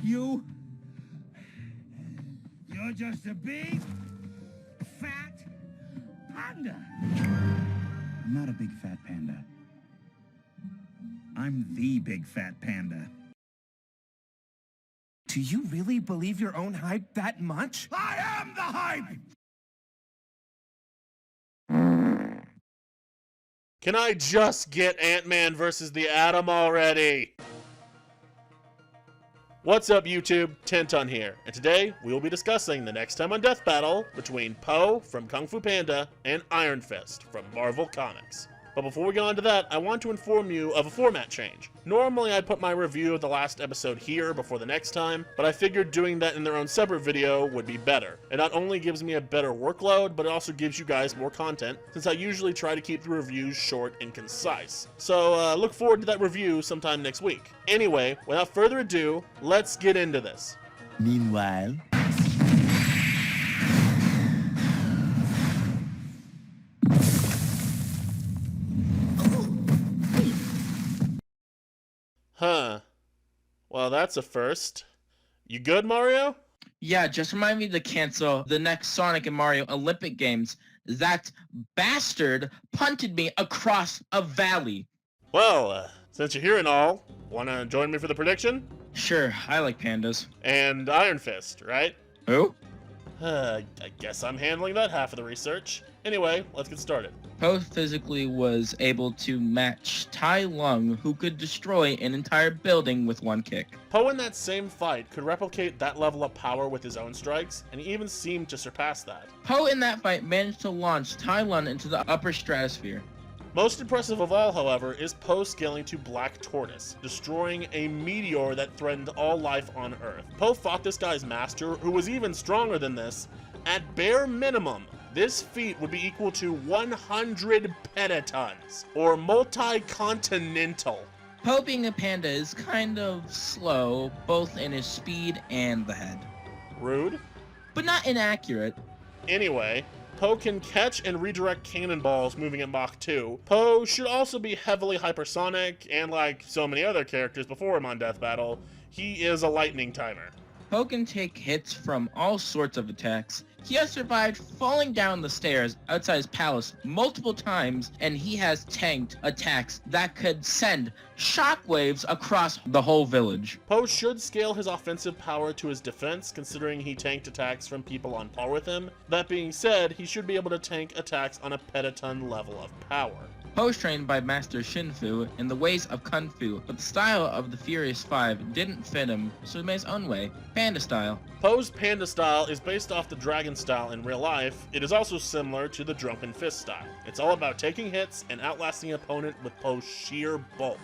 You're just a big, fat panda. I'm not a big fat panda. I'm the big fat panda. Do you really believe your own hype that much? I am the hype! Can I just get Ant-Man versus the Atom already? What's up YouTube, Tenton here, and today we will be discussing the next time on Death Battle between Po from Kung Fu Panda and Iron Fist from Marvel Comics. But before we get on to that, I want to inform you of a format change. Normally I'd put my review of the last episode here before the next time, but I figured doing that in their own separate video would be better. It not only gives me a better workload, but it also gives you guys more content, since I usually try to keep the reviews short and concise. So look forward to that review sometime next week. Anyway, without further ado, let's get into this. Meanwhile... Huh. Well, that's a first. You good, Mario? Yeah, just remind me to cancel the next Sonic and Mario Olympic Games. That bastard punted me across a valley. Well, since you're here and all, wanna join me for the prediction? Sure, I like pandas. And Iron Fist, right? Who? I guess I'm handling that half of the research. Anyway, let's get started. Po physically was able to match Tai Lung, who could destroy an entire building with one kick. Po in that same fight could replicate that level of power with his own strikes, and he even seemed to surpass that. Po in that fight managed to launch Tai Lung into the upper stratosphere. Most impressive of all, however, is Po scaling to Black Tortoise, destroying a meteor that threatened all life on Earth. Po fought this guy's master, who was even stronger than this. At bare minimum, this feat would be equal to 100 petatons, or multi-continental. Po being a panda is kind of slow, both in his speed and the head. Rude. But not inaccurate. Anyway, Po can catch and redirect cannonballs moving at Mach 2. Po should also be heavily hypersonic, and like so many other characters before him on Death Battle, he is a lightning timer. Po can take hits from all sorts of attacks. He has survived falling down the stairs outside his palace multiple times, and he has tanked attacks that could send shockwaves across the whole village. Po should scale his offensive power to his defense, considering he tanked attacks from people on par with him. That being said, he should be able to tank attacks on a petaton level of power. Po was trained by Master Shinfu in the ways of Kung Fu, but the style of the Furious Five didn't fit him, so he made his own way, Panda style. Po's Panda style is based off the Dragon style in real life. It is also similar to the Drunken Fist style. It's all about taking hits and outlasting an opponent with Po's sheer bulk.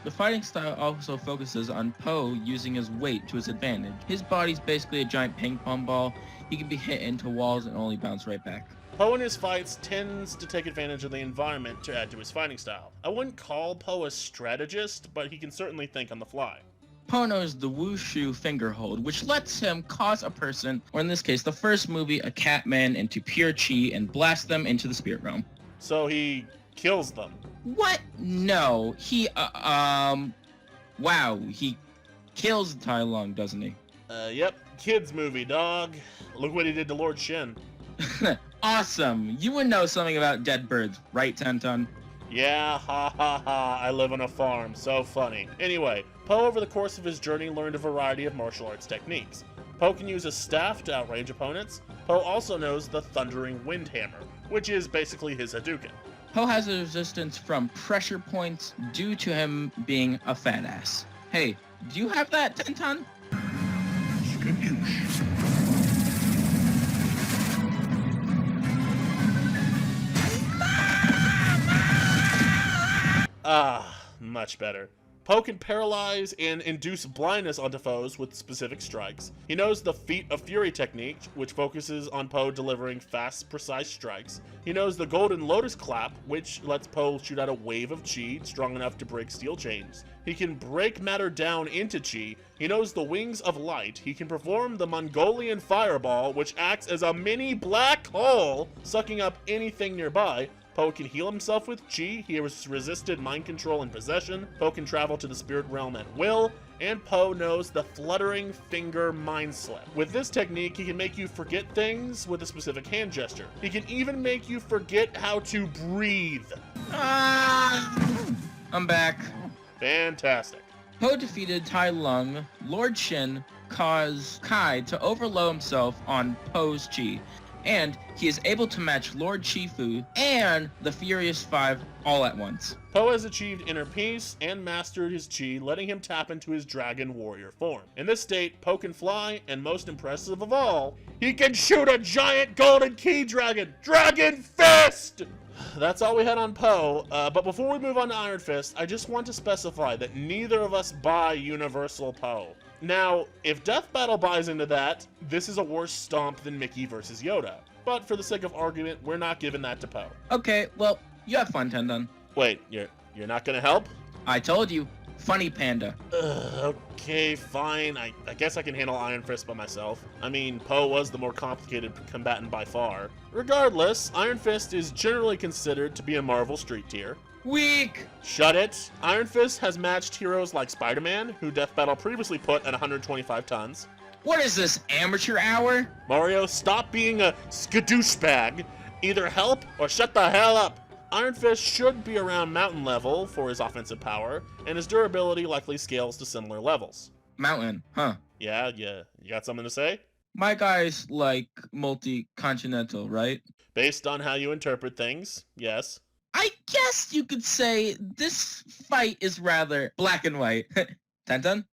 The fighting style also focuses on Po using his weight to his advantage. His body's basically a giant ping pong ball. He can be hit into walls and only bounce right back. Po in his fights tends to take advantage of the environment to add to his fighting style. I wouldn't call Po a strategist, but he can certainly think on the fly. Po knows the wushu finger hold, which lets him cause a person, or in this case the first movie, a Catman, into pure chi and blast them into the spirit realm. So he kills them. What? No. He, wow, he kills Tai Lung, doesn't he? Yep. Kids movie, dog. Look what he did to Lord Shin. Awesome. You would know something about dead birds, right, Tenton? Yeah, ha ha ha, I live on a farm, so funny. Anyway, Po over the course of his journey learned a variety of martial arts techniques. Po can use a staff to outrange opponents. Po also knows the Thundering Wind Hammer, which is basically his Hadouken. Po has a resistance from pressure points due to him being a fat ass. Hey, do you have that, Tenton? Ah, much better. Po can paralyze and induce blindness onto foes with specific strikes. He knows the Feet of Fury technique, which focuses on Po delivering fast, precise strikes. He knows the Golden Lotus Clap, which lets Po shoot out a wave of chi strong enough to break steel chains. He can break matter down into chi. He knows the Wings of Light. He can perform the Mongolian Fireball, which acts as a mini black hole, sucking up anything nearby. Po can heal himself with chi. He has resisted mind control and possession. Po can travel to the spirit realm at will. and Po knows the fluttering finger mind slip. With this technique, he can make you forget things with a specific hand gesture. He can even make you forget how to breathe. I'm back. Fantastic. Po defeated Tai Lung. Lord Shin caused Kai to overload himself on Po's chi, and he is able to match Lord Shifu and the Furious Five all at once. Po has achieved inner peace and mastered his chi, letting him tap into his dragon warrior form. In this state, Po can fly, and most impressive of all, he can shoot a giant golden key dragon! Dragon Fist! That's all we had on Po, but before we move on to Iron Fist, I just want to specify that neither of us buy Universal Po. Now, if Death Battle buys into that, this is a worse stomp than Mickey versus Yoda. But for the sake of argument, we're not giving that to Po. Okay, well, you have fun, Tendon. Wait, you're not gonna help? I told you. Funny Panda. Okay, fine. I guess I can handle Iron Fist by myself. I mean, Po was the more complicated combatant by far. Regardless, Iron Fist is generally considered to be a Marvel street tier. Weak! Shut it! Iron Fist has matched heroes like Spider-Man, who Death Battle previously put at 125 tons. What is this, amateur hour? Mario, stop being a skadooshbag. Either help or shut the hell up. Iron Fist should be around mountain level for his offensive power, and his durability likely scales to similar levels. Mountain, huh? Yeah, you got something to say? My guy's like multi-continental, right? Based on how you interpret things, yes. I guess you could say this fight is rather black and white. Tendon?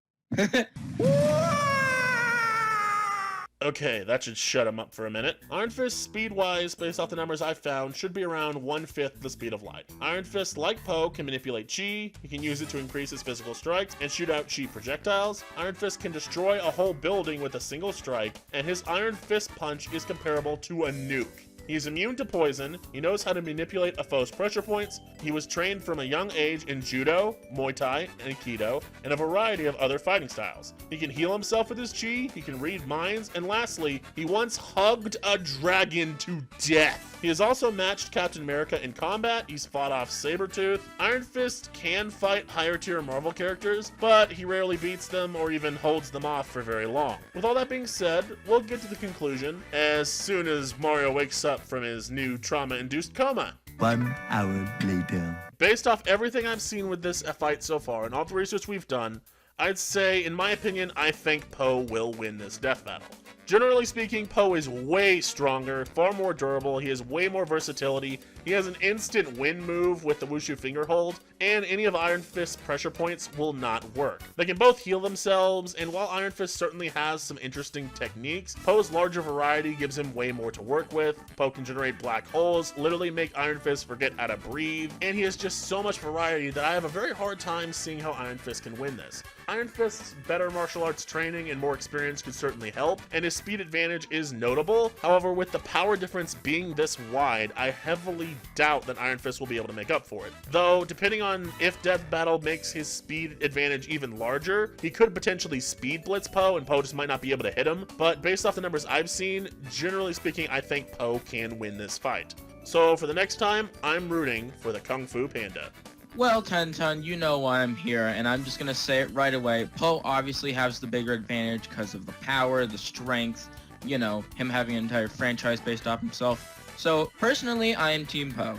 Okay, that should shut him up for a minute. Iron Fist, speed-wise, based off the numbers I've found, should be around 1/5 the speed of light. Iron Fist, like Po, can manipulate chi, he can use it to increase his physical strikes and shoot out chi projectiles. Iron Fist can destroy a whole building with a single strike, and his Iron Fist punch is comparable to a nuke. He's immune to poison, he knows how to manipulate a foe's pressure points, he was trained from a young age in Judo, Muay Thai, and Aikido, and a variety of other fighting styles. He can heal himself with his chi, he can read minds, and lastly, he once hugged a dragon to death. He has also matched Captain America in combat, he's fought off Sabretooth. Iron Fist can fight higher tier Marvel characters, but he rarely beats them or even holds them off for very long. With all that being said, we'll get to the conclusion as soon as Mario wakes up from his new trauma-induced coma. 1 hour later. Based off everything I've seen with this fight so far and all the research we've done, I'd say, in my opinion, I think Po will win this death battle. Generally speaking, Po is way stronger, far more durable, he has way more versatility, he has an instant win move with the Wushu finger hold, and any of Iron Fist's pressure points will not work. They can both heal themselves, and while Iron Fist certainly has some interesting techniques, Po's larger variety gives him way more to work with. Po can generate black holes, literally make Iron Fist forget how to breathe, and he has just so much variety that I have a very hard time seeing how Iron Fist can win this. Iron Fist's better martial arts training and more experience could certainly help, and his speed advantage is notable. However, with the power difference being this wide, I heavily doubt that Iron Fist will be able to make up for it. Though, depending on if Death Battle makes his speed advantage even larger, he could potentially speed blitz Po, and Po just might not be able to hit him. But based off the numbers I've seen, generally speaking, I think Po can win this fight. So for the next time, I'm rooting for the Kung Fu Panda. Well, Ten, you know why I'm here, and I'm just gonna say it right away. Po obviously has the bigger advantage because of the power, the strength, you know, him having an entire franchise based off himself. So, personally, I am Team Po.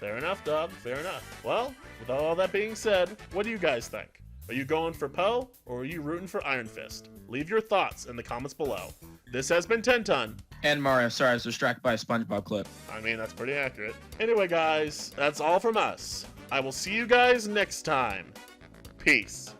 Fair enough, dog. Fair enough. Well, with all that being said, what do you guys think? Are you going for Po, or are you rooting for Iron Fist? Leave your thoughts in the comments below. This has been Tenton. And Mario, sorry, I was distracted by a SpongeBob clip. I mean, that's pretty accurate. Anyway, guys, that's all from us. I will see you guys next time. Peace.